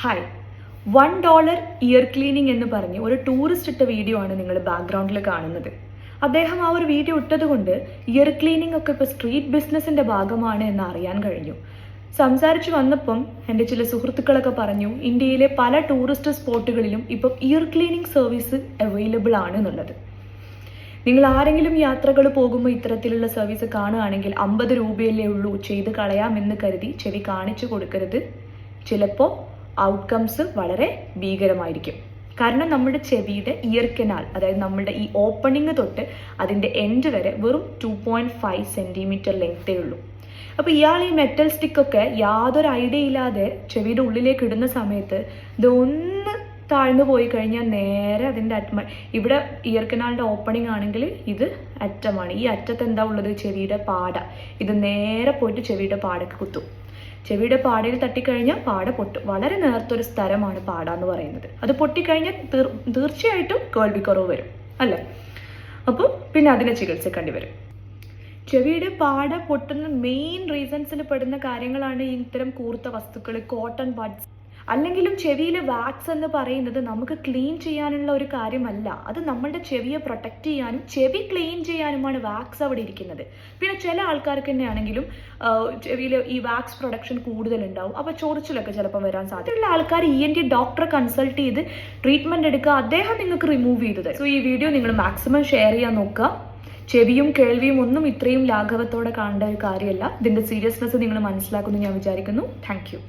Hi, $1 year cleaning എന്ന് പറഞ്ഞ് ഒരു ടൂറിസ്റ്റ് ഇട്ട വീഡിയോ ആണ് നിങ്ങൾ ബാക്ക്ഗ്രൗണ്ടിൽ കാണുന്നത്. അദ്ദേഹം ആ ഒരു വീഡിയോ ഇട്ടതുകൊണ്ട് ഇയർ ക്ലീനിങ് ഒക്കെ ഇപ്പോൾ സ്ട്രീറ്റ് ബിസിനസിന്റെ ഭാഗമാണ് എന്ന് അറിയാൻ കഴിഞ്ഞു. സംസാരിച്ചു വന്നപ്പം എൻ്റെ ചില സുഹൃത്തുക്കളൊക്കെ പറഞ്ഞു ഇന്ത്യയിലെ പല ടൂറിസ്റ്റ് സ്പോട്ടുകളിലും ഇപ്പം ഇയർ ക്ലീനിങ് സർവീസ് അവൈലബിൾ ആണ് എന്നുള്ളത്. നിങ്ങൾ ആരെങ്കിലും യാത്രകൾ പോകുമ്പോൾ ഇത്തരത്തിലുള്ള സർവീസ് കാണുകയാണെങ്കിൽ 50 രൂപയല്ലേ ഉള്ളൂ, ചെയ്ത് കളയാമെന്ന് കരുതി ചെവി കാണിച്ചു കൊടുക്കരുത്. ചിലപ്പോൾ ഔട്ട്കംസ് വളരെ ഭീകരമായിരിക്കും. കാരണം നമ്മുടെ ചെവിയുടെ ഇയർ കനാൽ, അതായത് നമ്മുടെ ഈ ഓപ്പണിങ് തൊട്ട് അതിൻ്റെ എൻഡ് വരെ വെറും 2.5 സെൻറ്റിമീറ്റർ ലെങ്തേ ഉള്ളൂ. അപ്പോൾ ഇയാൾ ഈ മെറ്റൽ സ്റ്റിക്കൊക്കെ യാതൊരു ഐഡിയ ഇല്ലാതെ ചെവിയുടെ ഉള്ളിലേക്ക് ഇടുന്ന സമയത്ത് ഇതൊന്ന് താഴ്ന്നു പോയി കഴിഞ്ഞാൽ നേരെ അതിൻ്റെ ഇവിടെ ഇയർ കനാലിൻ്റെ ഓപ്പണിംഗ് ആണെങ്കിൽ ഇത് അറ്റമാണ്. ഈ അറ്റത്ത് എന്താ ഉള്ളത്? ചെവിയുടെ പാട. ഇത് നേരെ പോയിട്ട് ചെവിയുടെ പാടയ്ക്ക് കുത്തും. ചെവിയുടെ പാടയിൽ തട്ടിക്കഴിഞ്ഞാൽ പാട പൊട്ടും. വളരെ നേർത്തൊരു സ്ഥലമാണ് പാട എന്ന് പറയുന്നത്. അത് പൊട്ടിക്കഴിഞ്ഞാൽ തീർച്ചയായിട്ടും കേൾവിക്കുറവ് വരും, അല്ലേ? അപ്പോൾ പിന്നെ അതിനെ ചികിത്സിക്കേണ്ടി വരും. ചെവിയുടെ പാട പൊട്ടുന്ന മെയിൻ റീസൺസിൽ പെടുന്ന കാര്യങ്ങളാണ് ഇത്തരം കൂർത്ത വസ്തുക്കൾ, കോട്ടൺ ബഡ്സ്. അല്ലെങ്കിലും ചെവിയിലെ വാക്സ് എന്ന് പറയുന്നത് നമുക്ക് ക്ലീൻ ചെയ്യാനുള്ള ഒരു കാര്യമല്ല. അത് നമ്മളുടെ ചെവിയെ പ്രൊട്ടക്റ്റ് ചെയ്യാനും ചെവി ക്ലീൻ ചെയ്യാനുമാണ് വാക്സ് അവിടെ ഇരിക്കുന്നത്. പിന്നെ ചില ആൾക്കാർക്ക് തന്നെയാണെങ്കിലും ചെവിയിൽ ഈ വാക്സ് പ്രൊഡക്ഷൻ കൂടുതലുണ്ടാവും. അപ്പോൾ ചൊറിച്ചിലൊക്കെ ചിലപ്പോൾ വരാൻ സാധ്യതയുള്ള ആൾക്കാർ ENT ഡോക്ടറെ കൺസൾട്ട് ചെയ്ത് ട്രീറ്റ്മെൻറ്റ് എടുക്കുക. അദ്ദേഹം നിങ്ങൾക്ക് റിമൂവ് ചെയ്ത് തരും. സോ ഈ വീഡിയോ നിങ്ങൾ മാക്സിമം ഷെയർ ചെയ്യാൻ നോക്കുക. ചെവിയും കേൾവിയും ഒന്നും ഇത്രയും ലാഘവത്തോടെ കാണേണ്ട ഒരു കാര്യമല്ല. ഇതിൻ്റെ സീരിയസ്നെസ് നിങ്ങൾ മനസ്സിലാക്കുമെന്ന് ഞാൻ വിചാരിക്കുന്നു. Thank you.